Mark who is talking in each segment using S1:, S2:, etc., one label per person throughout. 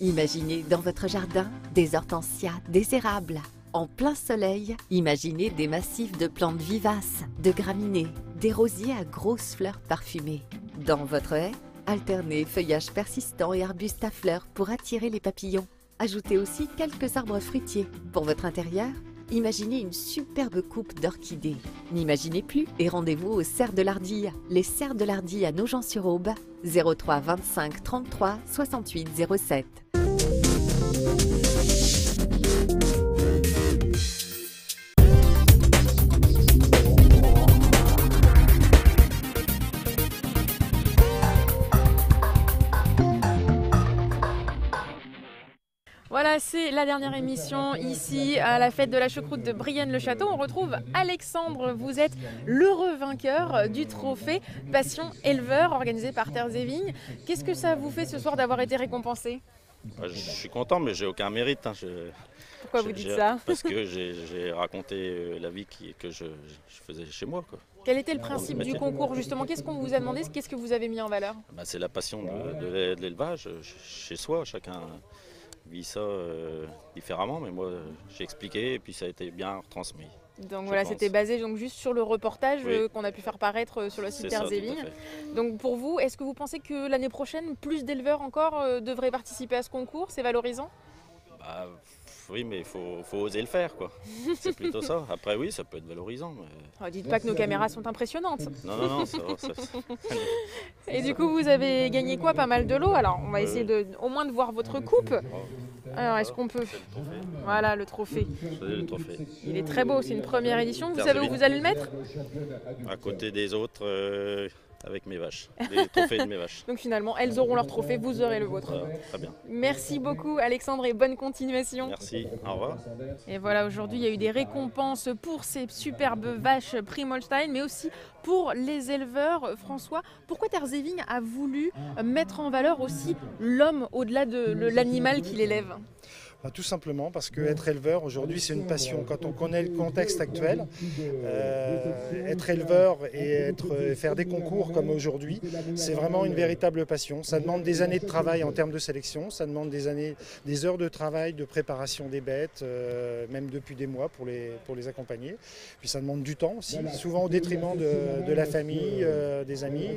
S1: Imaginez dans votre jardin des hortensias, des érables. En plein soleil, imaginez des massifs de plantes vivaces, de graminées, des rosiers à grosses fleurs parfumées. Dans votre haie, alternez feuillages persistants et arbustes à fleurs pour attirer les papillons. Ajoutez aussi quelques arbres fruitiers. Pour votre intérieur, imaginez une superbe coupe d'orchidées. N'imaginez plus et rendez-vous aux Serres de l'Ardille. Les Serres de l'Ardille à Nogent-sur-Aube, 03 25 33 68 07.
S2: Voilà, c'est la dernière émission ici à la fête de la choucroute de Brienne-le-Château. On retrouve Alexandre, vous êtes l'heureux vainqueur du trophée Passion Éleveur organisé par Terres et Vignes. Qu'est-ce que ça vous fait ce soir d'avoir été récompensé?
S3: Je suis content, mais j'ai aucun mérite.
S2: Pourquoi vous dites ça?
S3: Parce que j'ai raconté la vie que je faisais chez moi, quoi.
S2: Quel était le principe du concours justement? Qu'est-ce qu'on vous a demandé? Qu'est-ce que vous avez mis en valeur?
S3: C'est la passion de l'élevage chez soi. Chacun vit ça différemment, mais moi j'ai expliqué et puis ça a été bien retransmis.
S2: Donc voilà, c'était basé donc juste sur le reportage qu'on a pu faire paraître sur le site Terres et Vignes. Donc pour vous, est-ce que vous pensez que l'année prochaine, plus d'éleveurs encore devraient participer à ce concours? C'est valorisant?
S3: Oui, mais il faut oser le faire, quoi. C'est plutôt ça. Après, oui, ça peut être valorisant. Mais...
S2: dites pas que nos caméras sont impressionnantes.
S3: Non, ça va.
S2: Et du coup, vous avez gagné quoi? Pas mal de lots. Alors, on va essayer au moins de voir votre coupe. Alors, est-ce qu'on peut... Voilà, le trophée.
S3: Le trophée.
S2: Il est très beau, c'est une première édition. Vous savez où vous allez le mettre?
S3: À côté des autres, avec mes vaches, les trophées de mes vaches.
S2: Donc finalement, elles auront leur trophée, vous aurez le vôtre.
S3: Très bien.
S2: Merci beaucoup Alexandre et bonne continuation.
S3: Merci, au revoir.
S2: Et voilà, aujourd'hui, il y a eu des récompenses pour ces superbes vaches Primolstein, mais aussi pour les éleveurs. François, pourquoi Terres et Vignes a voulu mettre en valeur aussi l'homme au-delà de l'animal qu'il élève?
S4: Tout simplement parce qu'être éleveur aujourd'hui c'est une passion. Quand on connaît le contexte actuel, être éleveur et faire des concours comme aujourd'hui, c'est vraiment une véritable passion. Ça demande des années de travail en termes de sélection, ça demande des heures de travail, de préparation des bêtes, même depuis des mois pour les accompagner. Puis ça demande du temps aussi, souvent au détriment de la famille, des amis.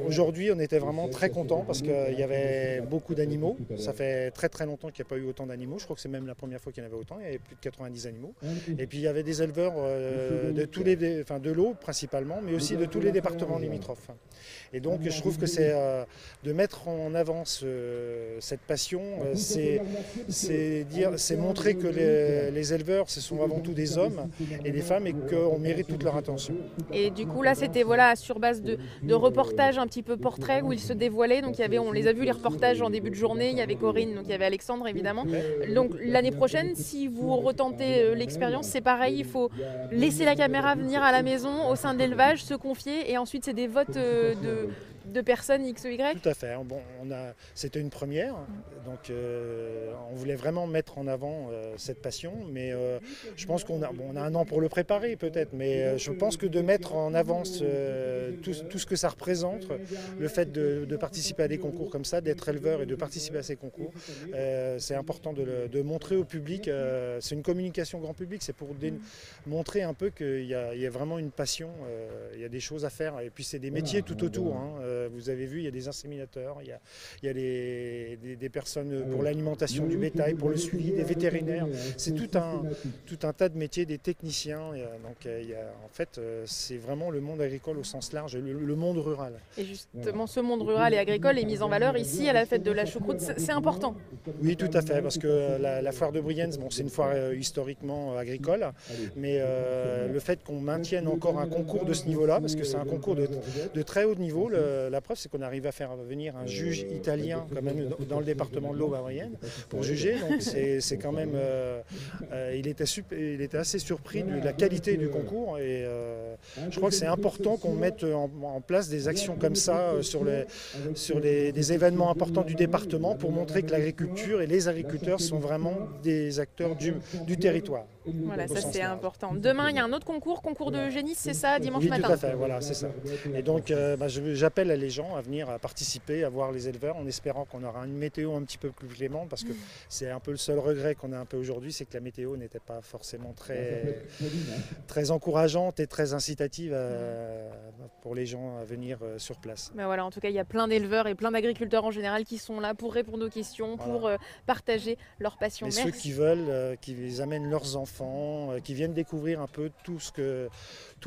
S4: Aujourd'hui on était vraiment très contents parce qu'il y avait beaucoup d'animaux. Ça fait très longtemps qu'il n'y a pas eu autant d'animaux. Je crois que c'est même la première fois qu'il y en avait autant. Il y avait plus de 90 animaux. Et puis il y avait des éleveurs de l'eau principalement, mais aussi de tous les départements limitrophes. Et donc je trouve que c'est de mettre en avant cette passion, c'est montrer que les éleveurs ce sont avant tout des hommes et des femmes et qu'on mérite toute leur attention.
S2: Et du coup là c'était sur base de reportages un petit peu portraits où ils se dévoilaient. Donc on les a vus les reportages en début de journée. Il y avait Corinne, donc il y avait Alexandre évidemment. Donc l'année prochaine, si vous retentez l'expérience, c'est pareil, il faut laisser la caméra venir à la maison, au sein de l'élevage, se confier et ensuite c'est des votes de personnes X ou Y.
S4: Tout à fait. Bon, c'était une première, donc on voulait vraiment mettre en avant cette passion, mais je pense qu'on a un an pour le préparer peut-être, mais je pense que de mettre en avant tout ce que ça représente, le fait de participer à des concours comme ça, d'être éleveur et de participer à ces concours, c'est important de montrer au public, c'est une communication grand public, c'est pour montrer un peu qu'il y a vraiment une passion, il y a des choses à faire, et puis c'est des métiers tout autour. Vous avez vu, il y a des inséminateurs, il y a des personnes pour l'alimentation du bétail, pour le suivi, des vétérinaires. C'est tout un tas de métiers, des techniciens. Donc, en fait, c'est vraiment le monde agricole au sens large, le monde rural.
S2: Et justement, ce monde rural et agricole est mis en valeur ici à la fête de la choucroute. C'est important.
S4: Oui, tout à fait, parce que la foire de Brienne, c'est une foire historiquement agricole, mais le fait qu'on maintienne encore un concours de ce niveau-là, parce que c'est un concours de très haut niveau, la preuve c'est qu'on arrive à faire venir un juge italien quand même dans le département de l'Aube à Brienne pour juger, donc c'est quand même il était assez surpris de la qualité du concours et je crois que c'est important qu'on mette en place des actions comme ça sur des événements importants du département pour montrer que l'agriculture et les agriculteurs sont vraiment des acteurs du territoire.
S2: Voilà,
S4: au
S2: ça
S4: sens
S2: c'est
S4: large.
S2: important. Demain, il y a un autre concours de génisme, c'est ça, dimanche
S4: Oui,
S2: matin?
S4: tout à fait, voilà, c'est ça. Et donc, j'appelle les gens à venir à participer, à voir les éleveurs, en espérant qu'on aura une météo un petit peu plus clémente, parce que c'est un peu le seul regret qu'on a un peu aujourd'hui, c'est que la météo n'était pas forcément très encourageante et très incitative pour les gens à venir sur place.
S2: Ben voilà, en tout cas, il y a plein d'éleveurs et plein d'agriculteurs en général qui sont là pour répondre aux questions, pour partager leur passion.
S4: Mais
S2: Merci.
S4: ceux qui veulent, qui amènent leurs enfants, qui viennent découvrir un peu tout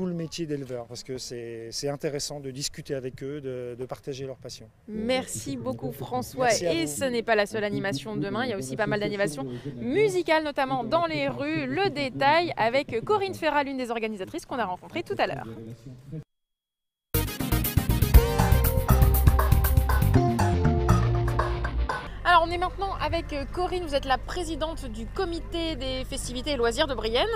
S4: le métier d'éleveur, parce que c'est intéressant de discuter avec eux, de partager leur passion.
S2: Merci beaucoup François.
S4: Merci à
S2: Et
S4: vous.
S2: ce n'est pas la seule animation de demain, il y a aussi pas mal d'animations musicales, notamment dans les rues. Le détail avec Corinne Ferrat, l'une des organisatrices qu'on a rencontrées tout à l'heure. Alors on est maintenant avec Corinne, vous êtes la présidente du comité des festivités et loisirs de Brienne.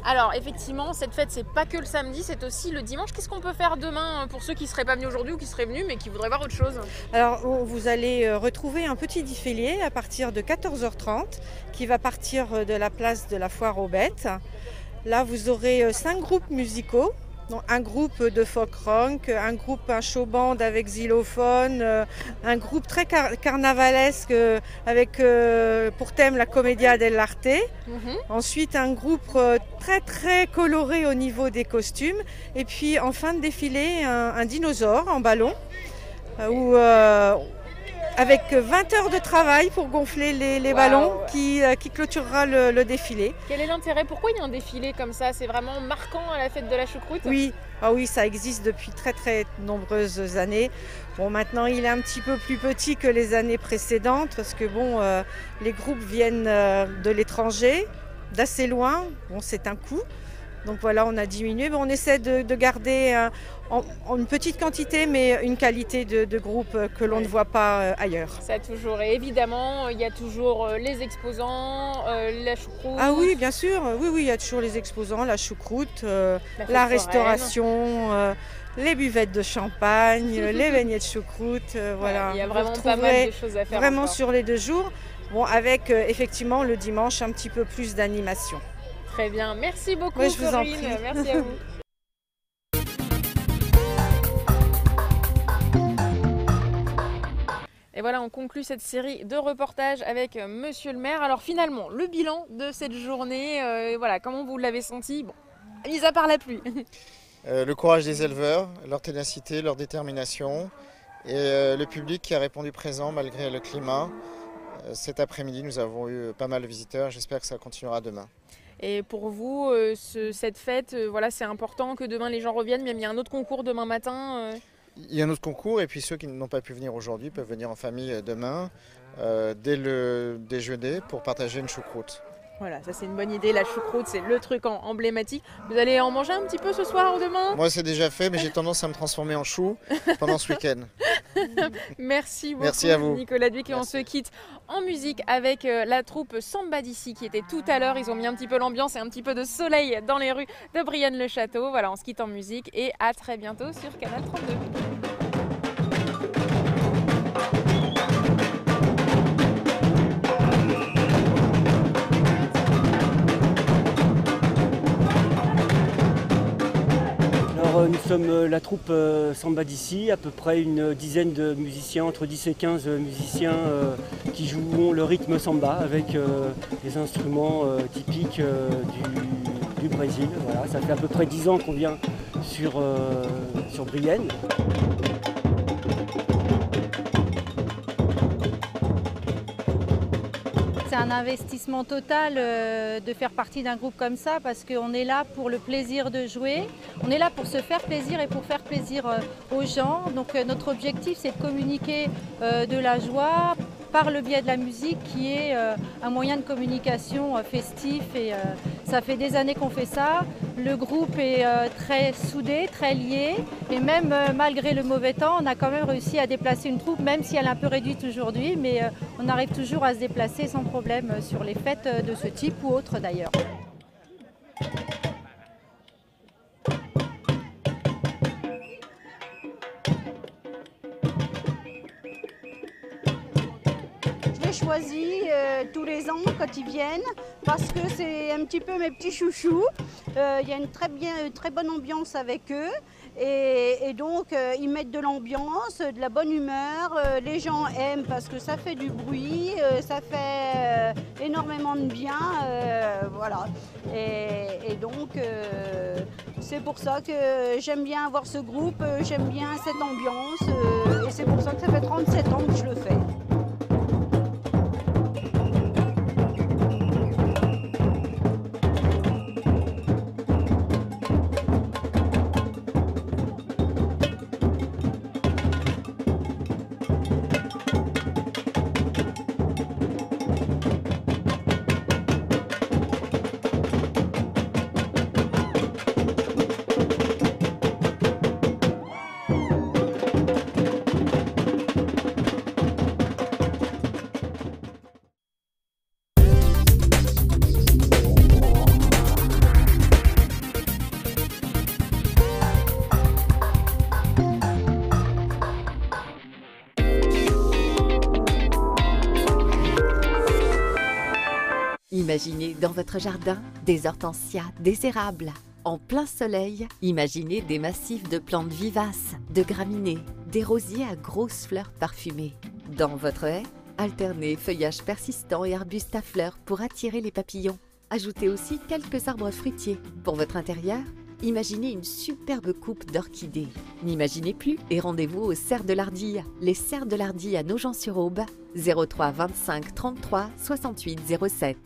S2: Alors effectivement, cette fête c'est pas que le samedi, c'est aussi le dimanche. Qu'est-ce qu'on peut faire demain pour ceux qui ne seraient pas venus aujourd'hui ou qui seraient venus mais qui voudraient voir autre chose?
S5: Alors vous allez retrouver un petit défilé à partir de 14h30 qui va partir de la place de la Foire aux Bêtes. Là vous aurez 5 groupes musicaux. Donc, un groupe de folk rock, un show band avec xylophone, un groupe très carnavalesque avec pour thème la Commedia dell'arte. Ensuite un groupe très très coloré au niveau des costumes. Et puis en fin de défilé un dinosaure en ballon avec 20 heures de travail pour gonfler les ballons qui clôturera le défilé.
S2: Quel est l'intérêt? Pourquoi il y a un défilé comme ça? C'est vraiment marquant à la fête de la choucroute?
S5: Oui, ça existe depuis très très nombreuses années. Bon, maintenant il est un petit peu plus petit que les années précédentes parce que les groupes viennent de l'étranger, d'assez loin. Bon, c'est un coût. Donc voilà, on a diminué. On essaie de garder en une petite quantité, mais une qualité de groupe que l'on ne voit pas ailleurs.
S2: Ça toujours. Et évidemment, il y a toujours les exposants, la choucroute.
S5: Ah oui, bien sûr. Oui, il y a toujours les exposants, la choucroute, la restauration, les buvettes de champagne, les beignets de choucroute. Voilà.
S2: Il y a vraiment pas mal de choses à faire.
S5: Vraiment
S2: encore.
S5: sur les 2 jours. Bon, avec effectivement le dimanche un petit peu plus d'animation.
S2: Très bien, merci beaucoup
S5: Oui, je vous en
S2: Corinne,
S5: prie.
S2: merci à vous. Et voilà, on conclut cette série de reportages avec Monsieur le maire. Alors finalement, le bilan de cette journée, voilà, comment vous l'avez senti? Bon, mis à part la pluie.
S6: Le courage des éleveurs, leur ténacité, leur détermination et le public qui a répondu présent malgré le climat. Cet après-midi, nous avons eu pas mal de visiteurs. J'espère que ça continuera demain.
S2: Et pour vous, cette fête, voilà, c'est important que demain les gens reviennent, même il y a un autre concours demain matin.
S6: Il y a un autre concours et puis ceux qui n'ont pas pu venir aujourd'hui peuvent venir en famille demain dès le déjeuner pour partager une choucroute.
S2: Voilà, ça c'est une bonne idée, la choucroute c'est le truc emblématique. Vous allez en manger un petit peu ce soir ou demain?
S6: Moi c'est déjà fait mais j'ai tendance à me transformer en chou pendant ce week-end.
S2: Merci beaucoup.
S6: Merci à vous.
S2: Nicolas Duc, et on se quitte en musique avec la troupe Samba d'ici qui était tout à l'heure. Ils ont mis un petit peu l'ambiance et un petit peu de soleil dans les rues de Brienne-le-Château. Voilà, on se quitte en musique et à très bientôt sur Canal 32.
S7: Nous sommes la troupe Samba d'ici, à peu près une dizaine de musiciens, entre 10 et 15 musiciens qui jouent le rythme samba avec des instruments typiques du Brésil. Voilà, ça fait à peu près 10 ans qu'on vient sur Brienne.
S8: C'est un investissement total de faire partie d'un groupe comme ça parce qu'on est là pour le plaisir de jouer, on est là pour se faire plaisir et pour faire plaisir aux gens. Donc notre objectif c'est de communiquer de la joie par le biais de la musique qui est un moyen de communication festif et ça fait des années qu'on fait ça. Le groupe est très soudé, très lié et même malgré le mauvais temps, on a quand même réussi à déplacer une troupe, même si elle est un peu réduite aujourd'hui, mais on arrive toujours à se déplacer sans problème sur les fêtes de ce type ou autres d'ailleurs.
S9: Je les choisis tous les ans quand ils viennent parce que c'est un petit peu mes petits chouchous. Il y a une très bonne ambiance avec eux et donc ils mettent de l'ambiance, de la bonne humeur. Les gens aiment parce que ça fait du bruit, ça fait énormément de bien. Voilà. Et donc c'est pour ça que j'aime bien avoir ce groupe, j'aime bien cette ambiance et c'est pour ça que ça fait 37 ans que je le fais.
S1: Imaginez dans votre jardin des hortensias, des érables. En plein soleil, imaginez des massifs de plantes vivaces, de graminées, des rosiers à grosses fleurs parfumées. Dans votre haie, alternez feuillages persistants et arbustes à fleurs pour attirer les papillons. Ajoutez aussi quelques arbres fruitiers. Pour votre intérieur, imaginez une superbe coupe d'orchidées. N'imaginez plus et rendez-vous aux Serres de l'Ardille. Les Serres de l'Ardille à Nogent-sur-Aube, 03 25 33 68 07.